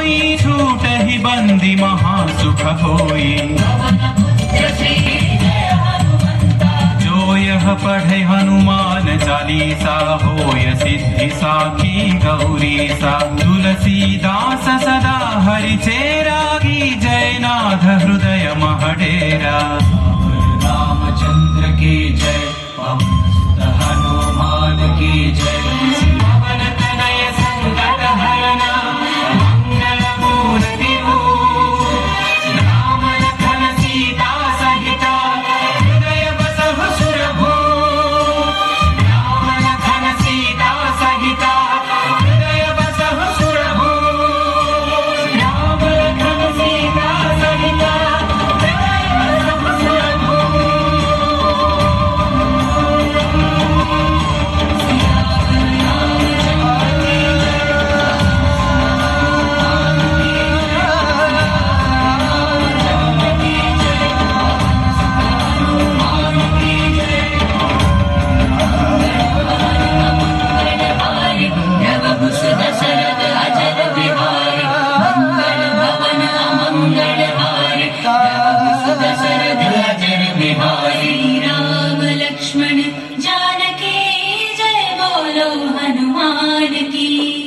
होई छूटहि बंदी महासुख होई। जो यह पढ़े हनुमान चालीसा होय सिद्धि साखी गौरीसा। तुलसीदास सदा हरि चेरागी जय नाथ हृदय महडेरा। रामचंद्र की जय पवन हनुमान की जय। पवन तनय संकट हरना मंगल मूर्ति राम लखन सीता सहिता हृदय बसहु सुरभूप। राम लखन सीता सहिता हृदय बसहु सुरभूप। राम लखन सीता सहिता हृदय बसहु सुरभूप। श्री राम लक्ष्मण जानकी जय बोलो हनुमान की।